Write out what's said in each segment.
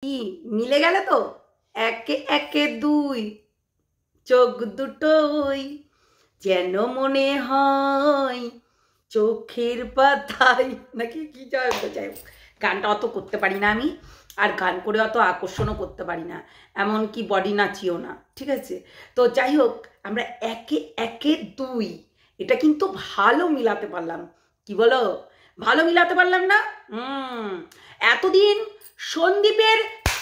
কি মিলে গেল তো? একে একে দুই, চোখ দুটোই যেন মনে হয় চোখের পাতায়, নাকি কি যাই হোক, গানটা অত করতে পারি না আমি, আর গান করে অত আকর্ষণও করতে পারি না, এমনকি বডি নাচিও না, ঠিক আছে? তো যাই হোক, আমরা একে একে দুই, এটা কিন্তু ভালো মিলাতে পারলাম। কি বলো? ভালো মিলাতে পারলাম না? এতদিন সন্দীপের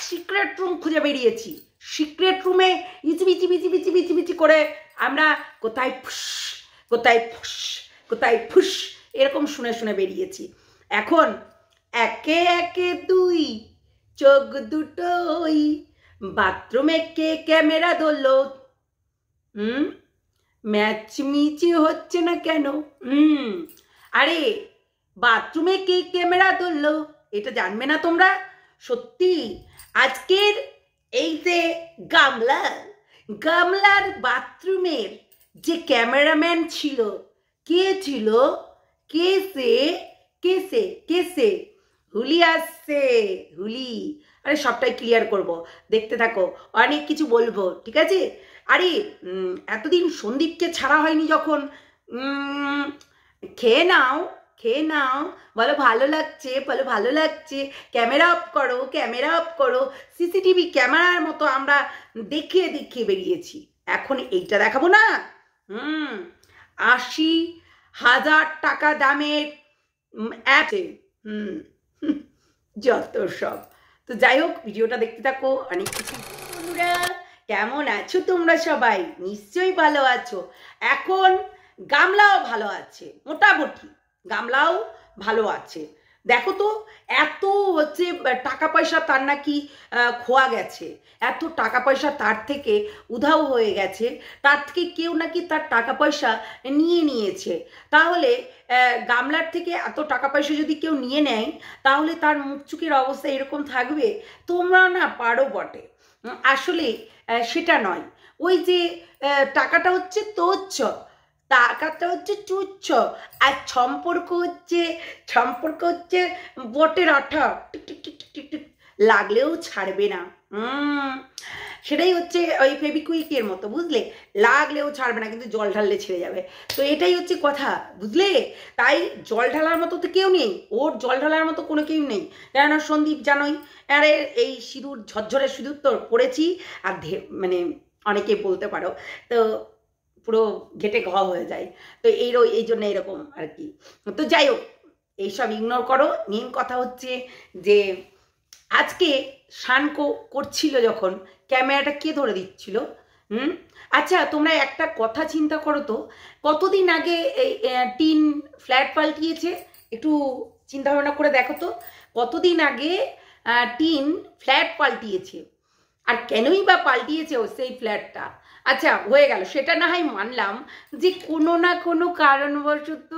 সিক্রেট রুম খুঁজে বেরিয়েছি, সিক্রেট রুমে ইচিবিচি বিচি বিচি বিচি বিচি করে আমরা কোথায় ফুস কোথায় ফুস কোথায় ফুস এরকম শুনে শুনে বেরিয়েছি। এখন একে একে দুই, চোখ দুটোই, বাথরুমে কে ক্যামেরা ধরলো? ম্যাচমিচি হচ্ছে না কেন? আরে বাথরুমে কে ক্যামেরা ধরলো এটা জানবে না তোমরা? সত্যি আজকের এই যে গামলার বাথরুমের যে ক্যামেরাম্যান ছিল, কে ছিল? কেসে কেসে কেসে হুলি আসছে, হুলি। আরে সবটাই ক্লিয়ার করব, দেখতে থাকো, অনেক কিছু বলবো, ঠিক আছে? আরে এতদিন সন্দীপকে ছাড়া হয়নি যখন, খেয়ে নাও খেয়ে নাও, বলো ভালো লাগছে, বলো ভালো লাগছে, ক্যামেরা অফ করো, ক্যামেরা অফ করো। সিসিটিভি ক্যামেরার মতো আমরা দেখিয়ে দেখিয়ে বেরিয়েছি, এখন এইটা দেখাবো না? 80,000 টাকা দামের অ্যাপে, যত সব। তো যাই হোক, ভিডিওটা দেখতে থাকো, অনেক কিছু। বন্ধুরা কেমন আছো তোমরা? সবাই নিশ্চয়ই ভালো আছো। এখন গামলাও ভালো আছে, মোটামুটি গামলাও ভালো আছে। দেখো তো, এত হচ্ছে টাকা পয়সা তার নাকি খোয়া গেছে, এত টাকা পয়সা তার থেকে উধাও হয়ে গেছে, তার থেকে কেউ নাকি তার টাকা পয়সা নিয়ে নিয়েছে। তাহলে গামলার থেকে এত টাকা পয়সা যদি কেউ নিয়ে নেয়, তাহলে তার মুখ চুকের অবস্থা এরকম থাকবে? তোমরা না পারো বটে, আসলে সেটা নয়। ওই যে টাকাটা হচ্ছে তোচ্ছ, টাকাটা হচ্ছে তুচ্ছ, আর সম্পর্ক হচ্ছে বটের আঠা, tick tick tick tick tick লাগলেও ছাড়বে না। সেটাই হচ্ছে ওই ফেবিকুইকের মতো, বুঝলে? লাগলেও ছাড়বে না, কিন্তু জল ঢাললে ছেড়ে যাবে। তো এটাই হচ্ছে কথা, বুঝলে? তাই জল ঢালার মতো তো কেউ নেই, ওর জল ঢালার মতো কোনো কেউ নেই। কেননা সন্দীপ জানোই, আরে এই সিঁদুর, ঝরঝরে সিঁদুর তো পড়েছি, আর মানে অনেকে বলতে পারো তো পুরো ঘেটে ঘ হয়ে যায়। তো এই জন্য এরকম আর কি। তো যাই হোক, এইসব ইগনোর করো। মেন কথা হচ্ছে যে আজকে শানকো করছিল যখন, ক্যামেরাটা কে ধরে দিচ্ছিল? আচ্ছা, তোমরা একটা কথা চিন্তা করো তো, কতদিন আগে এই টিন ফ্ল্যাট পাল্টিয়েছে? একটু চিন্তা ভাবনা করে দেখো তো, কতদিন আগে টিন ফ্ল্যাট পাল্টিয়েছে, আর কেনই বা পাল্টিয়েছে ও সেই ফ্ল্যাটটা? আচ্ছা হয়ে গেল, সেটা না হয় মানলাম যে কোনো না কোনো কারণবশত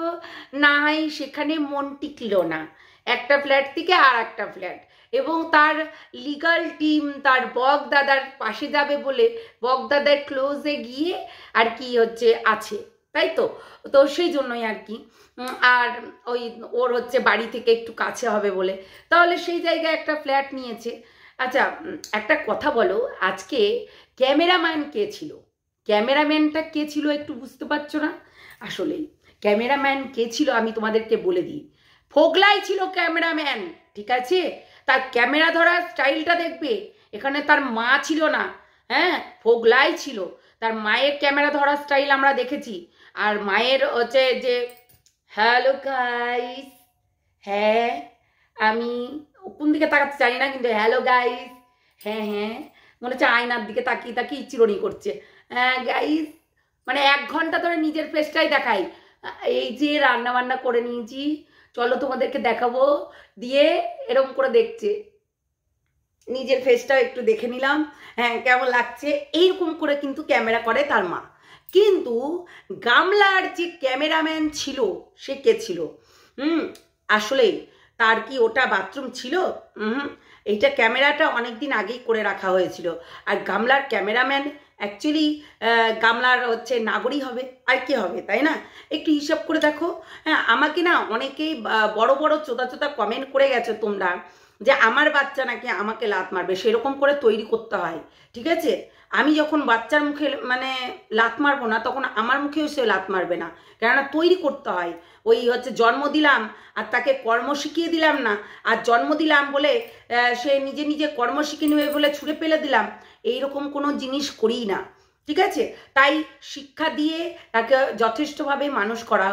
না হয় সেখানে মন টিকল না, একটা ফ্ল্যাট থেকে আর একটা ফ্ল্যাট, এবং তার লিগাল টিম তার বক দাদার পাশে যাবে বলে বক দাদার ক্লোজে গিয়ে আর কি হচ্ছে আছে, তাই তো? তো সেই জন্যই আর কি, আর ওই ওর হচ্ছে বাড়ি থেকে একটু কাছে হবে বলে, তাহলে সেই জায়গায় একটা ফ্ল্যাট নিয়েছে। আচ্ছা একটা কথা বলো, আজকে ক্যামেরাম্যান কে ছিল? ক্যামেরাম্যানটা কে ছিল একটু বুঝতে পারছো না? আসলেই ক্যামেরাম্যান কে ছিল আমি তোমাদেরকে বলে দিই, ফোগলাই ছিল ক্যামেরাম্যান, ঠিক আছে? তার ক্যামেরা ধরার স্টাইলটা দেখবে, এখানে তার মা ছিল না, হ্যাঁ, ফোগলাই ছিল। তার মায়ের ক্যামেরা ধরার স্টাইল আমরা দেখেছি, আর মায়ের হচ্ছে যে হ্যালো গাইস, হ্যাঁ আমি কোন দিকে তাকাতে জানি না, কিন্তু হ্যালো গাইস, হ্যাঁ হ্যাঁ, মনে হচ্ছে আয়নার দিকে তাকিয়ে তাকিয়ে চিরুনি করছে, হ্যাঁ গাইস, মানে 1 ঘন্টা ধরে নিজের ফেসটাই দেখাই, এই যে রান্না বান্না করে নিয়েছি, চলো তোমাদেরকে দেখাবো, দিয়ে এরকম করে দেখছে, নিজের ফেসটাও একটু দেখে নিলাম, হ্যাঁ কেমন লাগছে, এইরকম করে কিন্তু ক্যামেরা করে তার মা। কিন্তু গামলার যে ক্যামেরাম্যান ছিল, সে কে ছিল? আসলে তার কি ওটা বাথরুম ছিল? এইটা ক্যামেরাটা অনেকদিন আগেই করে রাখা হয়েছিল। আর গামলার ক্যামেরাম্যান অ্যাকচুয়ালি গামলার হচ্ছে নাগরিক হবে, আর কি হবে, তাই না? একটু হিসাব করে দেখো। হ্যাঁ, আমাকে না অনেকেই বড় বড় চোদা চোদা কমেন্ট করে গেছো তোমরা যে আমার বাচ্চা নাকি আমাকে লাত মারবে, সেরকম করে তৈরি করতে হয়, ঠিক আছে? আমি যখন বাচ্চার মুখে মানে লাত মারবো না, তখন আমার মুখেও সে লাত মারবে না, কেননা তৈরি করতে হয়। ওই হচ্ছে জন্ম দিলাম আর তাকে কর্ম শিখিয়ে দিলাম না, আর জন্ম দিলাম বলে সে নিজে নিজে কর্ম শিখে নেবে বলে ছুঁড়ে ফেলে দিলাম, এইরকম কোনো জিনিস করি না, ঠিক আছে? তাই শিক্ষা দিয়ে তাকে যথেষ্টভাবে মানুষ করা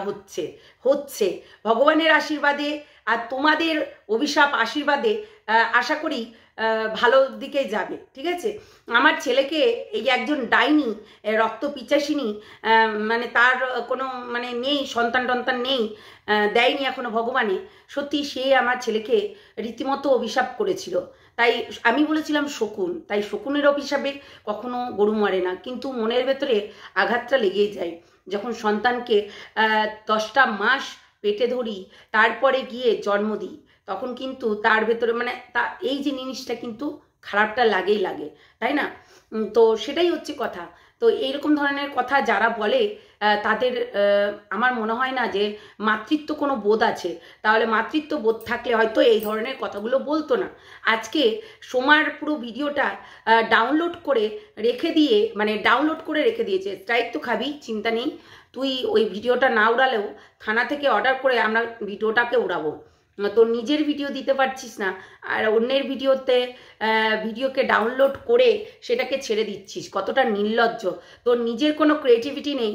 হচ্ছে ভগবানের আশীর্বাদে আর তোমাদের অভিশাপ আশীর্বাদে। আশা করি ভালো দিকে যাবে, ঠিক আছে? আমার ছেলেকে এই একজন ডাইনি রক্ত পিচাসিনী, মানে তার কোনো মানে নেই সন্তান টন্তান নেই, দেয়নি এখনো ভগবানে, সত্যি সে আমার ছেলেকে রীতিমতো অভিশাপ করেছিল। তাই আমি বলেছিলাম শকুন, তাই শকুনের অভিশাপে কখনো গরু মরে না, কিন্তু মনের ভেতরে আঘাতটা লেগেই যায়। যখন সন্তানকে 10টা মাস পেটে ধরি, তারপরে গিয়ে জন্ম দিই, তখন কিন্তু তার ভেতরে মানে এই যে জিনিসটা কিন্তু খারাপটা লাগেই লাগে, তাই না? তো সেটাই হচ্ছে কথা। তো এইরকম ধরনের কথা যারা বলে তাদের আমার মনে হয় না যে মাতৃত্ব কোনো বোধ আছে। তাহলে মাতৃত্ব বোধ থাকলে হয়তো এই ধরনের কথাগুলো বলতো না। আজকে সোমার পুরো ভিডিওটা ডাউনলোড করে রেখে দিয়েছে। স্ট্রাইক তো খাবি, চিন্তা নেই, তুই ওই ভিডিওটা না উড়ালেও থানা থেকে অর্ডার করে আমরা ভিডিওটাকে উড়াবো। তোর নিজের ভিডিও দিতে পারছিস না, আর অন্যের ভিডিওকে ডাউনলোড করে সেটাকে ছেড়ে দিচ্ছিস, কতটা নির্লজ্জ! তোর নিজের কোনো ক্রিয়েটিভিটি নেই,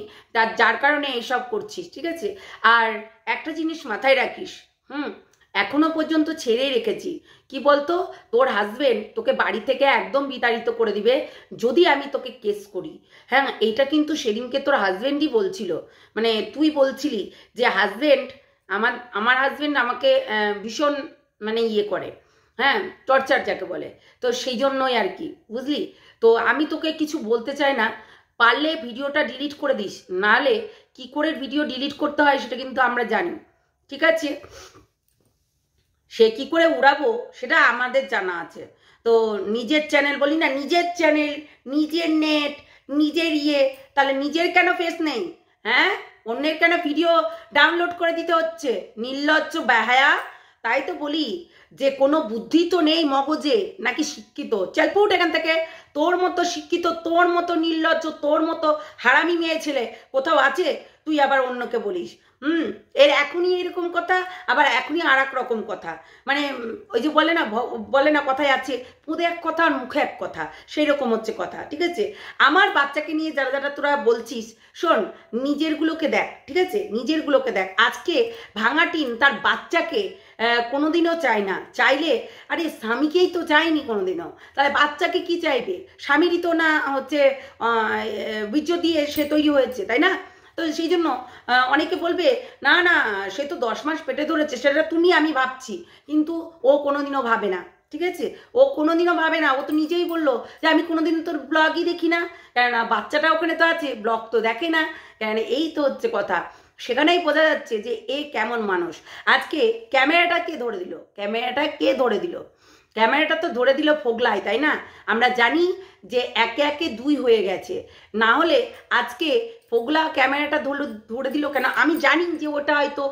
যার কারণে এইসব করছিস, ঠিক আছে? আর একটা জিনিস মাথায় রাখিস, এখনো পর্যন্ত ছেড়ে রেখেছি, কি বলতো, তোর হাজবেন্ড তোকে বাড়ি থেকে একদম বিতাড়িত করে দিবে যদি আমি তোকে কেস করি। হ্যাঁ, এইটা কিন্তু সেদিনকে তোর হাজবেন্ডই বলছিল, মানে তুই বলছিলি যে আমার হাজবেন্ড আমাকে ভীষণ মানে ইয়ে করে, হ্যাঁ, টর্চার যাকে বলে। তো সেই জন্যই আর কি, বুঝলি? তো আমি তোকে কিছু বলতে চাই না, পারলে ভিডিওটা ডিলিট করে দিস, নাহলে কি করে ভিডিও ডিলিট করতে হয় সেটা কিন্তু আমরা জানি, ঠিক আছে? সে কি করে উড়াবো সেটা আমাদের জানা আছে। তো নিজের চ্যানেল বলি না, নিজের চ্যানেল, নিজের নেট, নিজের তাহলে নিজের কেন ফেস নেই? হ্যাঁ, অন্যের কেন ভিডিও ডাউনলোড করে দিতে হচ্ছে? নির্লজ্জ বেহায়া! তাই তো বলি যে কোনো বুদ্ধি তো নেই মগজে, নাকি শিক্ষিত? চল পুট এখান থেকে। তোর মতো শিক্ষিত, তোর মতো নির্লজ্জ, তোর মতো হারামি মেয়ে ছেলে কোথাও আছে? তুই আবার অন্যকে বলিস এর এখনই এরকম কথা, আবার এখনই আর এক রকম কথা। মানে ওই যে বলে না কথায় আছে, পুঁদে এক কথা আর মুখে এক কথা, সেই রকম হচ্ছে কথা, ঠিক আছে? আমার বাচ্চাকে নিয়ে যারা তোরা বলছিস, শোন, নিজেরগুলোকে দেখ, ঠিক আছে? নিজেরগুলোকে দেখ। আজকে ভাঙাটিন তার বাচ্চাকে কোনোদিনও চায় না, চাইলে আরে স্বামীকেই তো চায়নি কোনোদিনও, তাহলে বাচ্চাকে কি চাইবে? স্বামীরই তো না হচ্ছে বীর্য দিয়ে সে তৈরি হয়েছে, তাই না? তো সেই জন্য অনেকে বলবে না না, সে তো 10 মাস পেটে ধরেছে, সেটা তুমি আমি ভাবছি, কিন্তু ও কোনোদিনও ভাবে না, ঠিক আছে? ও কোনোদিনও ভাবে না। ও তো নিজেই বললো যে আমি কোনোদিনও তোর ব্লগই দেখি না, কেননা বাচ্চাটা ওখানে তো আছে, ব্লগ তো দেখে না, কেন? এই তো হচ্ছে কথা। সেখানেই বোঝা যাচ্ছে যে এ কেমন মানুষ। আজকে ক্যামেরাটা কে ধরে দিল? ক্যামেরাটা তো ধরে দিল ফোগলাই, তাই না? আমরা জানি যে একে একে 2 হয়ে গেছে, না হলে আজকে ফোগলা ক্যামেরাটা ধরে দিল কেন? আমি জানি যে ওটা হয়তো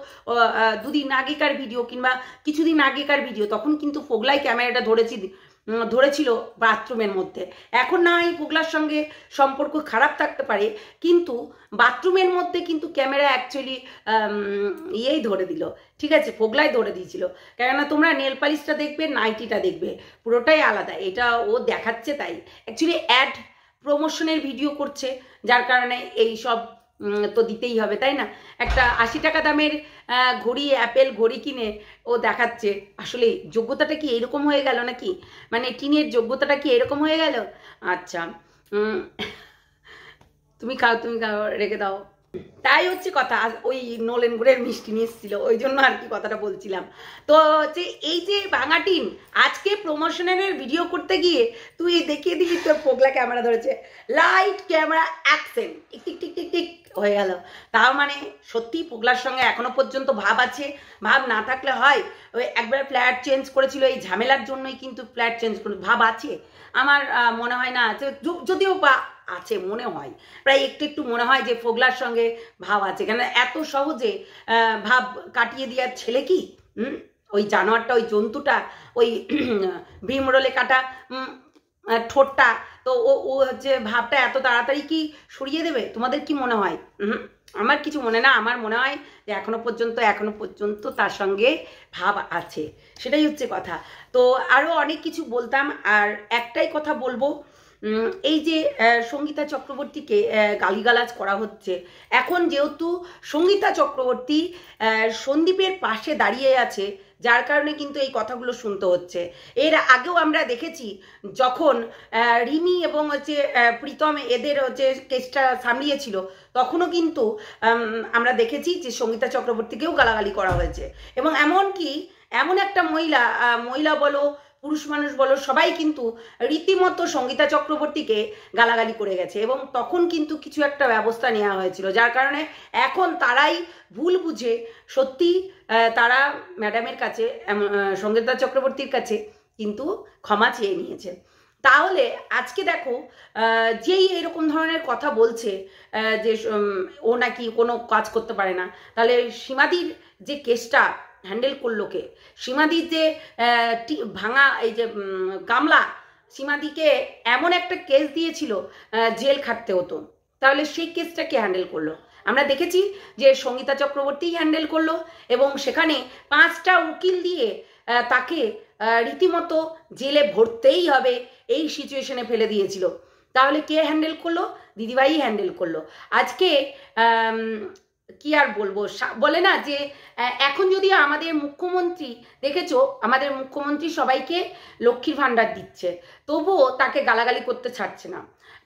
2 দিন আগেকার ভিডিও কিংবা কিছুদিন আগেকার ভিডিও, তখন কিন্তু ফোগলাই ক্যামেরাটা ধরেছিল বাথরুমের মধ্যে। এখন না হয় ফোগলার সঙ্গে সম্পর্ক খারাপ থাকতে পারে, কিন্তু বাথরুমের মধ্যে কিন্তু ক্যামেরা অ্যাকচুয়ালি ধরে দিল, ঠিক আছে? ফোগলাই ধরে দিয়েছিল। কেননা তোমরা নেল পালিশটা দেখবে, নাইটিটা দেখবে, পুরোটাই আলাদা। এটা ও দেখাচ্ছে, তাই অ্যাকচুয়ালি অ্যাড প্রমোশনের ভিডিও করছে, যার কারণে এই সব তো দিতেই হবে, তাই না? একটা 80 টাকা দামের ঘড়ি, অ্যাপেল ঘড়ি কিনে ও দেখাচ্ছে। আসলে যোগ্যতাটা কি এরকম হয়ে গেল নাকি? মানে টিনের যোগ্যতাটা কি এরকম হয়ে গেল? আচ্ছা, তুমি খাও, রেখে দাও। তাই হচ্ছে কথা। ওই নলেন গুড়ের মিষ্টি নিয়ে এসেছিল, ওই জন্য আর কি কথাটা বলছিলাম। তো হচ্ছে এই যে ভাঙাটিন আজকে প্রমোশনের ভিডিও করতে গিয়ে তুই দেখিয়ে দিলি তোর ফোগলা ক্যামেরা ধরেছে, light camera action, tick tick tick tick tick হয়ে গেল। তাও মানে সত্যি ফোগলার সঙ্গে এখনো পর্যন্ত ভাব আছে। ভাব না থাকলে হয়? ওই একবার ফ্ল্যাট চেঞ্জ করেছিল, এই ঝামেলার জন্যই কিন্তু ফ্ল্যাট চেঞ্জ করে। ভাব আছে? আমার মনে হয় না আছে, যদিও বা আছে মনে হয়, প্রায় একটু মনে হয় যে ফোগলার সঙ্গে ভাব আছে। কেন এত সহজে ভাব কাটিয়ে দেওয়ার ছেলে কি ওই জানোয়ারটা, ওই জন্তুটা, ওই ভীমরোলে কাটা ঠোঁটটা, তো ও হচ্ছে ভাবটা এত তাড়াতাড়ি কি সরিয়ে দেবে? তোমাদের কি মনে হয়? আমার কিছু মনে না, আমার মনে হয় যে এখনো পর্যন্ত তার সঙ্গে ভাব আছে, সেটাই হচ্ছে কথা। তো আরও অনেক কিছু বলতাম, আর একটাই কথা বলবো, এই যে সঙ্গীতা চক্রবর্তীকে গালিগালাজ করা হচ্ছে, এখন যেহেতু সঙ্গীতা চক্রবর্তী সন্দীপের পাশে দাঁড়িয়ে আছে, যার কারণে কিন্তু এই কথাগুলো শুনতে হচ্ছে। এর আগেও আমরা দেখেছি যখন রিমি এবং হচ্ছে প্রীতম এদের হচ্ছে কেসটা সামলিয়েছিল, তখনও কিন্তু আমরা দেখেছি যে সঙ্গীতা চক্রবর্তীকেও গালাগালি করা হয়েছে, এবং এমনকি এমন একটা মহিলা বলো, পুরুষ মানুষ বলো, সবাই কিন্তু রীতিমতো সঙ্গীতা চক্রবর্তীকে গালাগালি করে গেছে, এবং তখন কিন্তু কিছু একটা ব্যবস্থা নেওয়া হয়েছিল, যার কারণে এখন তারাই ভুল বুঝে সত্যি তারা ম্যাডামের কাছে, সঙ্গীতা চক্রবর্তীর কাছে কিন্তু ক্ষমা চেয়ে নিয়েছে। তাহলে আজকে দেখো, যেই এরকম ধরনের কথা বলছে যে ও নাকি কোনো কাজ করতে পারে না, তাহলে সীমাদির যে কেসটা হ্যান্ডেল করলো কে? সীমাদির যে ভাঙা এই যে গামলা, সীমাদিকে এমন একটা কেস দিয়েছিল জেল খাটতে হতো, তাহলে সেই কেসটা কে হ্যান্ডেল করলো? আমরা দেখেছি যে সঙ্গীতা চক্রবর্তী হ্যান্ডেল করলো, এবং সেখানে 5টা উকিল দিয়ে তাকে রীতিমতো জেলে ভরতেই হবে এই সিচুয়েশনে ফেলে দিয়েছিল। তাহলে কে হ্যান্ডেল করলো? দিদিভাই হ্যান্ডেল করলো। আজকে কি আর বলবো, বলে না যে এখন যদি আমাদের মুখ্যমন্ত্রী, দেখেছো আমাদের মুখ্যমন্ত্রী সবাইকে লক্ষ্মীর ভাণ্ডার দিচ্ছে, তবুও তাকে গালাগালি করতে ছাড়ছে না,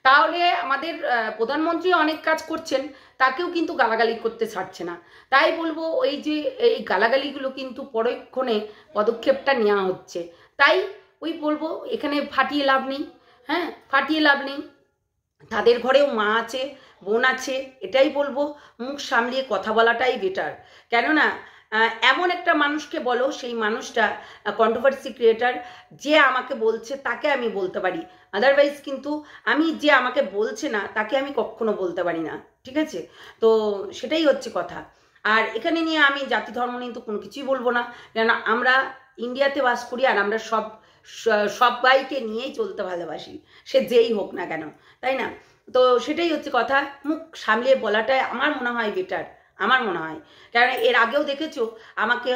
তাহলে আমাদের প্রধানমন্ত্রী অনেক কাজ করছেন, তাকেও কিন্তু গালাগালি করতে ছাড়ছে না। তাই বলবো ওই যে এই গালাগালিগুলো কিন্তু পরক্ষণে পদক্ষেপটা নেওয়া হচ্ছে। তাই ওই বলবো এখানে ফাটিয়ে লাভ নেই, হ্যাঁ ফাটিয়ে লাভ নেই। তাদের ঘরেও মা আছে, বোন আছে, এটাই বলবো মুখ সামলিয়ে কথা বলাটাই বেটার। কেননা এমন একটা মানুষকে বলো, সেই মানুষটা কন্ট্রোভার্সি ক্রিয়েটার, যে আমাকে বলছে তাকে আমি বলতে পারি, আদারওয়াইজ কিন্তু আমি যে আমাকে বলছে না তাকে আমি কখনো বলতে পারি না, ঠিক আছে? তো সেটাই হচ্ছে কথা। আর এখানে নিয়ে আমি জাতি ধর্ম নিয়ে তো কোনো কিছুই বলবো না, কেননা আমরা ইন্ডিয়াতে বাস করি, আর আমরা সবাইকে নিয়েই চলতে ভালোবাসি, সে যেই হোক না কেন, তাই না? তো সেটাই হচ্ছে কথা, মুখ সামলিয়ে বলাটাই আমার মনে হয় বেটার, আমার মনে হয়। কারণ এর আগেও দেখেছো আমাকে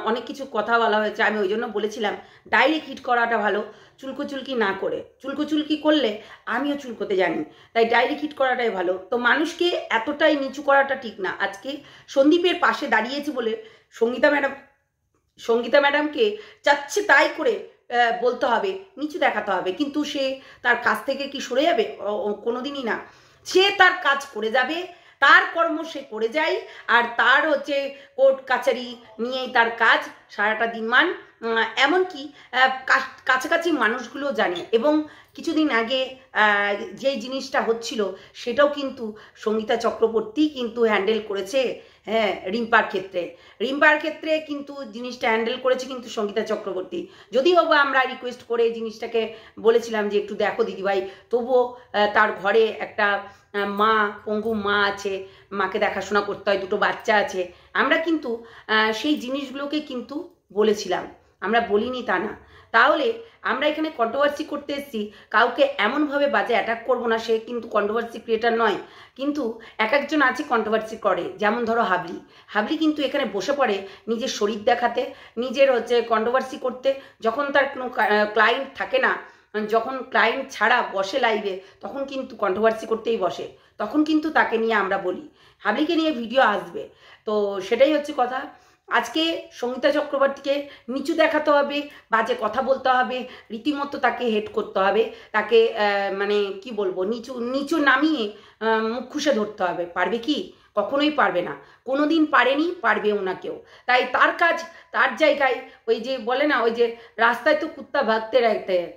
অনেক কিছু কথা বলা হয়েছে, আমি ওই জন্য বলেছিলাম ডাইরেক্ট হিট করাটা ভালো, চুলকোচুলকি না করে। চুলকোচুলকি করলে আমিও চুলকোতে জানি, তাই ডাইরেক্ট হিট করাটাই ভালো। তো মানুষকে এতটাই নিচু করাটা ঠিক না। আজকে সন্দীপের পাশে দাঁড়িয়েছে বলে সঙ্গীতা ম্যাডামকে চাচ্ছে তাই করে বলতে হবে, নিচু দেখাতে হবে, কিন্তু সে তার কাজ থেকে কি সরে যাবে? কোনোদিনই না। সে তার কাজ করে যাবে, তার কর্ম সে করে যায়, আর তার হচ্ছে কোর্ট কাছারি নিয়েই তার কাজ সারাটা দিনমান। এমনকি কাছাকাছি মানুষগুলো জানে, এবং কিছুদিন আগে যেই জিনিসটা হচ্ছিল সেটাও কিন্তু সঙ্গীতা চক্রবর্তী কিন্তু হ্যান্ডেল করেছে। হ্যাঁ, রিম্পার ক্ষেত্রে কিন্তু জিনিসটা হ্যান্ডেল করেছে কিন্তু সঙ্গীতা চক্রবর্তী। যদিও বা আমরা রিকোয়েস্ট করে এই জিনিসটাকে বলেছিলাম যে একটু দেখো দিদিভাই, তবুও তার ঘরে একটা মা, পঙ্গু মা আছে, মাকে দেখাশোনা করতে হয়, 2টো বাচ্চা আছে। আমরা কিন্তু সেই জিনিসগুলোকে কিন্তু বলেছিলাম, আমরা বলিনি তা না। তাহলে আমরা এখানে কন্ট্রোভার্সি করতে এসেছি, কাউকে এমনভাবে বাজে অ্যাটাক করবো না, সে কিন্তু কন্ট্রোভার্সি ক্রিয়েটার নয়। কিন্তু একজন আছে কন্ট্রোভার্সি করে, যেমন ধরো হাবলি কিন্তু এখানে বসে পড়ে নিজের শরীর দেখাতে, নিজের হচ্ছে কন্ট্রোভার্সি করতে। যখন তার কোনো ক্লায়েন্ট থাকে না, যখন ক্লায়েন্ট ছাড়া বসে লাইভে, তখন কিন্তু কন্ট্রোভার্সি করতেই বসে, তখন কিন্তু তাকে নিয়ে আমরা বলি, হাবলিকে নিয়ে ভিডিও আসবে। তো সেটাই হচ্ছে কথা। আজকে সঙ্গীতা চক্রবর্তীকে নিচু দেখাতে হবে, বাজে কথা বলতে হবে, রীতিমতো তাকে হেট করতে হবে, তাকে মানে কি বলবো, নিচু নামিয়ে মুখ খুশে ধরতে হবে। পারবে কি? কখনোই পারবে না, কোনোদিন পারেনি, পারবেও না কেউ। তাই তার কাজ, তার জায়গায়, ওই যে বলে না, ওই যে রাস্তায় তো কুত্তা ভাগতে रहते हैं,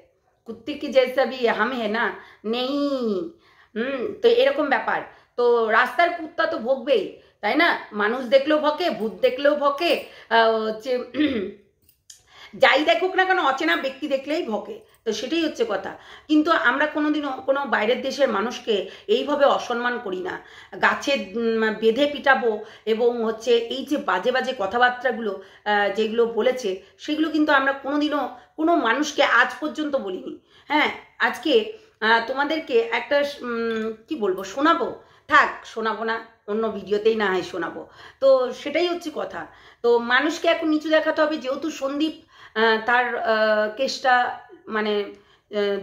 কুত্তে কি जैसा भी हम है ना, নেই। তো এরকম ব্যাপার। তো রাস্তার কুত্তা তো ভোগবেই, তাই না? মানুষ দেখলেও ভকে, ভূত দেখলেও ভকে, হচ্ছে যাই দেখুক না কেন অচেনা ব্যক্তি দেখলেই ভকে, তো সেটাই হচ্ছে কথা। কিন্তু আমরা কোনোদিনও কোনো বাইরের দেশের মানুষকে এইভাবে অসম্মান করি না, গাছে বেঁধে পিটাবো এবং হচ্ছে এই যে বাজে বাজে কথাবার্তাগুলো যেগুলো বলেছে সেগুলো কিন্তু আমরা কোনোদিনও কোনো মানুষকে আজ পর্যন্ত বলিনি। হ্যাঁ, আজকে তোমাদেরকে একটা কি বলবো শোনাবো, থাক শোনাবো না, অন্য ভিডিওতেই না হয় শোনাবো। তো সেটাই হচ্ছে কথা। তো মানুষকে এখন নিচু দেখাতে হবে, যেহেতু সন্দীপ তার কেসটা মানে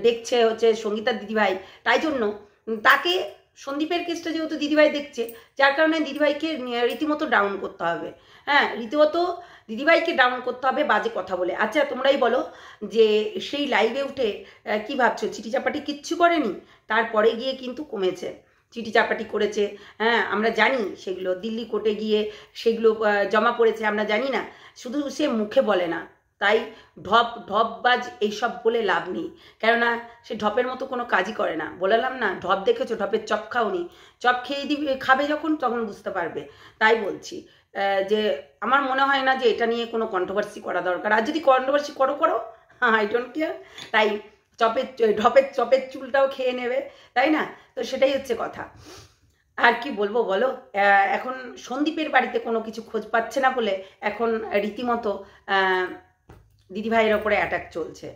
দেখছে হচ্ছে সঙ্গীতার দিদিভাই, তাই জন্য তাকে সন্দীপের কেসটা যেহেতু দিদিভাই দেখছে, যার কারণে দিদিভাইকে রীতিমতো ডাউন করতে হবে। হ্যাঁ, রীতিমতো দিদিভাইকে ডাউন করতে হবে বাজে কথা বলে। আচ্ছা তোমরাই বলো যে সেই লাইভে উঠে কি ভাবছো, চিঠি চাপাটি কিচ্ছু করেনি, তারপরে গিয়ে কিন্তু কমেছে, চিঠি চাপাটি করেছে। হ্যাঁ, আমরা জানি সেগুলো দিল্লি কোর্টে গিয়ে সেগুলো জমা পড়েছে, আমরা জানি না, শুধু সে মুখে বলে না। তাই ঢপবাজ এইসব বলে লাভ নেই, কেননা সে ঢপের মতো কোনো কাজই করে না। বললাম না, ঢপ দেখেছো, ঢপের চপ খাওনি, চপ খেয়ে দিবে, খাবে যখন তখন বুঝতে পারবে। তাই বলছি যে আমার মনে হয় না যে এটা নিয়ে কোনো কন্ট্রোভার্সি করা দরকার, আর যদি কন্ট্রোভার্সি করো আই ডোন্ট কেয়ার। তাই চপের চুলটাও খেয়ে নেবে, তাই না? তো সেটাই হচ্ছে কথা। আর কি বলবো বলো, এখন সন্দীপের বাড়িতে কোনো কিছু খোঁজ পাচ্ছে না বলে এখন রীতিমতো দিদিভাইয়ের ওপরে অ্যাটাক চলছে।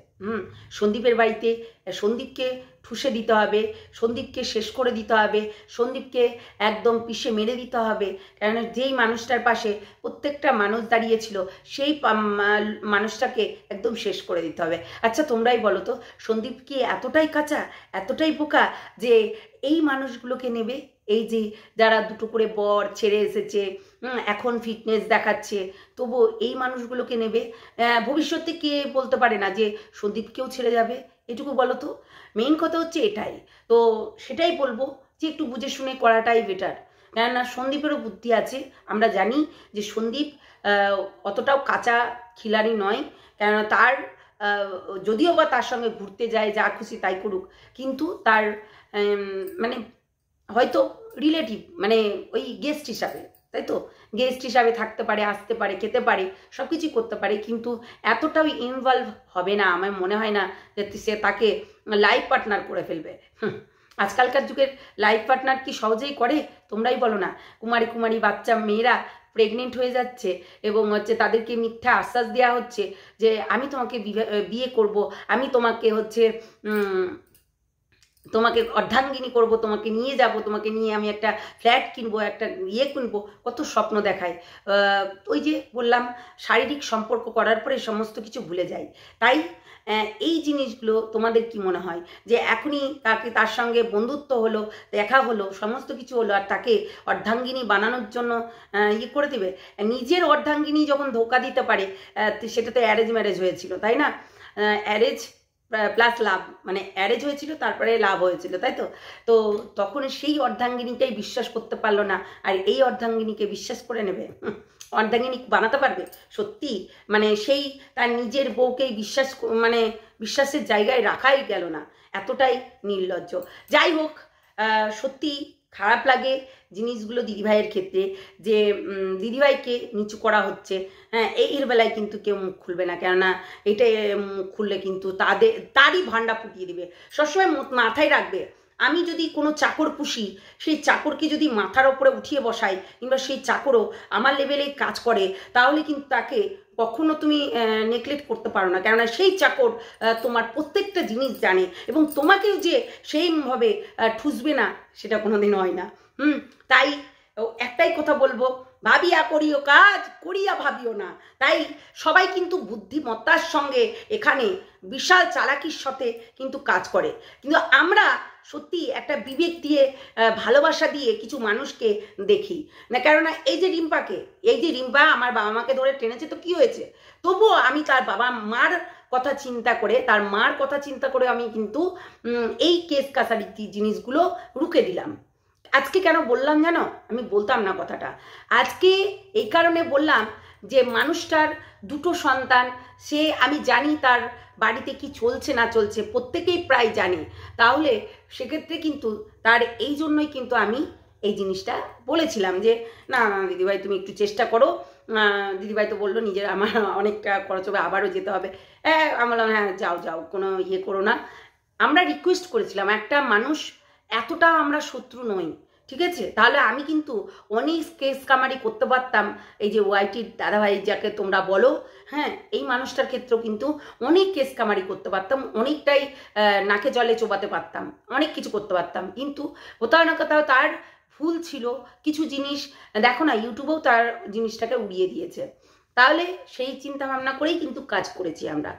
সন্দীপের বাড়িতে সন্দীপকে ঠুসে দিতে হবে, সন্দীপকে শেষ করে দিতে হবে, সন্দীপকে একদম পিষে মেরে দিতে হবে। কারণ যেই মানুষটার পাশে প্রত্যেকটা মানুষ দাঁড়িয়েছিল সেই মানুষটাকে একদম শেষ করে দিতে হবে। আচ্ছা তোমরাই বলো তো, সন্দীপ কি এতটাই কাঁচা, এতটাই বোকা যে এই মানুষগুলোকে নেবে? এই যে যারা দুটো করে বর ছেড়ে এসেছে, এখন ফিটনেস দেখাচ্ছে, তবু এই মানুষগুলোকে নেবে? ভবিষ্যতে কে বলতে পারে না যে সন্দীপকেও ছেড়ে যাবে? এটুকু বলো তো। মেইন কথা হচ্ছে এটাই। তো সেটাই বলবো যে একটু বুঝে শুনে করাটাই বেটার, কেননা সন্দীপেরও বুদ্ধি আছে। আমরা জানি যে সন্দীপ অতটাও কাঁচা খিলাড়ি নয়, কেননা তার যদিও বা তার সঙ্গে ঘুরতে যায়, যা খুশি তাই করুক, কিন্তু তার মানে হয়তো রিলেটিভ, মানে ওই গেস্ট হিসাবে, তাই তো, গেস্ট হিসাবে থাকতে পারে, আসতে পারে, খেতে পারে, সব কিছুই করতে পারে, কিন্তু এতটাও ইনভলভ হবে না। আমার মনে হয় না যে সে তাকে লাইফ পার্টনার করে ফেলবে। আজকালকার যুগের লাইফ পার্টনার কি সহজেই করে? তোমরাই বলো না। কুমারী কুমারী বাচ্চা মেয়েরা প্রেগনেন্ট হয়ে যাচ্ছে এবং হচ্ছে তাদেরকে মিথ্যা আশ্বাস দেওয়া হচ্ছে যে আমি তোমাকে বিয়ে করব, আমি তোমাকে হচ্ছে তোমাকে অর্ধাঙ্গিনী করব, তোমাকে নিয়ে যাব, তোমাকে নিয়ে আমি একটা ফ্ল্যাট কিনবো, একটা ইয়ে কিনবো, কত স্বপ্ন দেখায়। ওই যে বললাম, শারীরিক সম্পর্ক করার পরে সমস্ত কিছু ভুলে যায়। তাই এই জিনিসগুলো তোমাদের কি মনে হয় যে এখনই তার সঙ্গে বন্ধুত্ব হলো, দেখা হলো, সমস্ত কিছু হলো, আর তাকে অর্ধাঙ্গিনী বানানোর জন্য ইয়ে করে দেবে? নিজের অর্ধাঙ্গিনী যখন ধোকা দিতে পারে, সেটা তো অ্যারেঞ্জ ম্যারেজ হয়েছিল, তাই না? অ্যারেঞ্জ প্লাস লাভ, মানে অ্যারেঞ্জ হয়েছিল তারপরে লাভ হয়েছিল, তাই তো? তো তখন সেই অর্ধাঙ্গিনীটাই বিশ্বাস করতে পারলো না, আর এই অর্ধাঙ্গিনীকে বিশ্বাস করে নেবে? অর্ধাঙ্গিনী বানাতে পারবে সত্যি? মানে সেই তার নিজের বউকেই মানে বিশ্বাসের জায়গায় রাখাই গেল না, এতটাই নির্লজ্জ। যাই হোক, সত্যি খারাপ লাগে জিনিসগুলো দিদিভাইয়ের ক্ষেত্রে, যে দিদিভাইকে নিচু করা হচ্ছে। হ্যাঁ, এর বেলায় কিন্তু কেউ মুখ খুলবে না, কেননা এটা মুখ খুললে কিন্তু তারই ভান্ডা ফুটিয়ে দিবে। সবসময় মাথায় রাখবে, আমি যদি কোনো চাকর পুষি, সেই চাকরকে যদি মাথার ওপরে উঠিয়ে বসাই, কিংবা সেই চাকরও আমার লেভেলেই কাজ করে, তাহলে কিন্তু তাকে কখনো তুমি নেগলেক্ট করতে পারো না, কেননা সেই চাকর তোমার প্রত্যেকটা জিনিস জানে, এবং তোমাকেও যে সেইভাবে ঠুসবে না সেটা কোনোদিন হয় না। তাই একটাই কথা বলবো, ভাবিয়া করিও কাজ, করিয়া ভাবিও না। তাই সবাই কিন্তু বুদ্ধিমত্তার সঙ্গে এখানে বিশাল চালাকির সাথে কিন্তু কাজ করে, কিন্তু আমরা সত্যি একটা বিবেক দিয়ে, ভালোবাসা দিয়ে কিছু মানুষকে দেখি না। কেননা এই যে রিম্পা আমার বাবা মাকে ধরে টেনেছে, তো কি হয়েছে? তবুও আমি তার বাবা মার কথা চিন্তা করে, তার মার কথা চিন্তা করে আমি কিন্তু এই কেস কাছারি জিনিসগুলো রুখে দিলাম। আজকে কেন বললাম জানো? আমি বলতাম না কথাটা, আজকে এই কারণে বললাম যে মানুষটার দুটো সন্তান, সে আমি জানি তার বাড়িতে কি চলছে না চলছে, প্রত্যেকেই প্রায় জানে। তাহলে সেক্ষেত্রে কিন্তু তার এই জন্যই কিন্তু আমি এই জিনিসটা বলেছিলাম যে না দিদিভাই তুমি একটু চেষ্টা করো, দিদিভাই তো বললো নিজের আমার অনেকটা খরচ হবে, আবারও যেতে হবে। হ্যাঁ আমি বললাম হ্যাঁ যাও যাও, কোনো ইয়ে করো না। আমরা রিকোয়েস্ট করেছিলাম, একটা মানুষ, এতটা আমরা শত্রু নই, ঠিক আছে? তাহলে আমি কিন্তু অনেক কেস কামারি করতে পারতাম। এই যে ওয়াইটির দাদাভাই যাকে তোমরা বলো, হ্যাঁ এই মানুষটার ক্ষেত্রেও কিন্তু অনেক কেস কামারি করতে পারতাম, অনেকটাই নাকে জলে চোবাতে পারতাম, অনেক কিছু করতে পারতাম। কিন্তু কোথাও না কোথাও তার ভুল ছিল কিছু জিনিস, দেখো না ইউটিউবেও তার জিনিসটাকে উড়িয়ে দিয়েছে। তাহলে সেই চিন্তা ভাবনা করেই কিন্তু কাজ করেছি আমরা।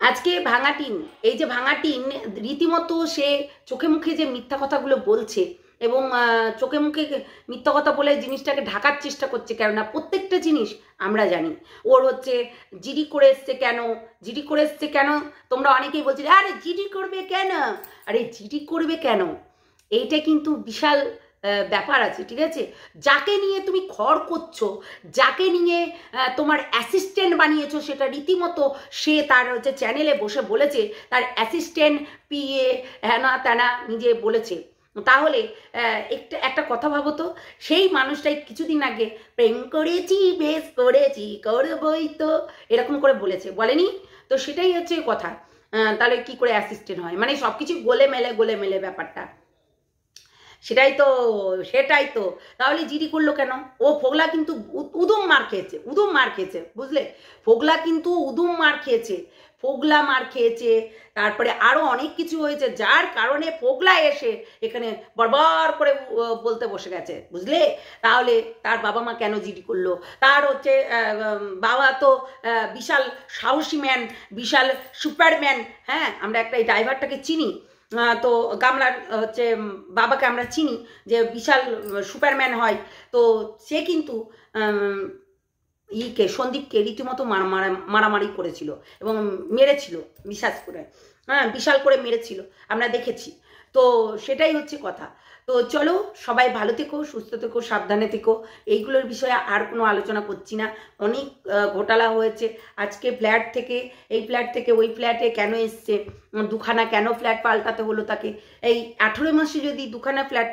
আজকে ভাঙা টিন, এই যে ভাঙা টিন রীতিমতো সে চোখে মুখে যে মিথ্যা কথাগুলো বলছে এবং চোখে মুখে মিথ্যা কথা বলে জিনিসটাকে ঢাকার চেষ্টা করছে, কেননা প্রত্যেকটা জিনিস আমরা জানি। ওর হচ্ছে জিডি করে এসছে কেন, জিডি করে এসছে কেন, তোমরা অনেকেই বলছিলে আরে জিডি করবে কেন, আরে জিডি করবে কেন, এইটা কিন্তু বিশাল ব্যাপার আছে, ঠিক আছে? যাকে নিয়ে তুমি খড় করছো, যাকে নিয়ে তোমার অ্যাসিস্ট্যান্ট বানিয়েছো, সেটা রীতিমতো সে তার হচ্ছে চ্যানেলে বসে বলেছে তার অ্যাসিস্ট্যান্ট পিএ হ্যানা ত্যানা নিজে বলেছে। তাহলে একটা কথা ভাবো তো, সেই মানুষটাই কিছুদিন আগে প্রেম করেছি বেশ করেছি করবই তো এরকম করে বলেছে, বলেনি? তো সেটাই হচ্ছে কথা। তাহলে কি করে অ্যাসিস্ট্যান্ট হয়, মানে সব কিছু গোলে মেলে ব্যাপারটা, সেটাই তো সেটাই তো। তাহলে জিডি করলো কেন? ও ফোগলা কিন্তু উদুম মার খেয়েছে, উদুম মার খেয়েছে, বুঝলে? ফোগলা কিন্তু উদুম মার খেয়েছে, ফোগলা মার খেয়েছে, তারপরে আরো অনেক কিছু হয়েছে, যার কারণে ফোগলা এসে এখানে বরবার করে বলতে বসে গেছে, বুঝলে? তাহলে তার বাবা মা কেন জিডি করলো? তার হচ্ছে বাবা তো বিশাল সাহসী ম্যান, বিশাল সুপারম্যান। হ্যাঁ আমরা একটা এই ড্রাইভারটাকে চিনি, তো গামলার হচ্ছে বাবাকে আমরা চিনি যে বিশাল সুপারম্যান হয়। তো সে কিন্তু সন্দীপকে রীতিমতো মারামারি করেছিল এবং মেরেছিল, বিশ্বাস করে, হ্যাঁ বিশাল করে মেরেছিল, আমরা দেখেছি। তো সেটাই হচ্ছে কথা। তো চলো সবাই ভালো থেকো, সুস্থ থেকো, সাবধানে থেকো। এইগুলোর বিষয়ে আর কোনো আলোচনা করছি না, অনেক ঘোটালা হয়েছে। আজকে ফ্ল্যাট থেকে এই ফ্ল্যাট থেকে ওই ফ্ল্যাটে কেন এসছে, দুখানা কেন ফ্ল্যাট পাল্টাতে হলো তাকে? এই 18 মাসে যদি দুখানা ফ্ল্যাট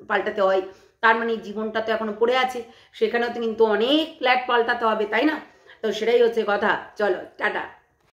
পাল্টাতে হয়, তার মানে জীবনটা তো এখনো পড়ে আছে, সেখানেও তো কিন্তু অনেক ফ্ল্যাট পাল্টাতে হবে, তাই না? তো সেটাই হচ্ছে কথা। চলো টাটা।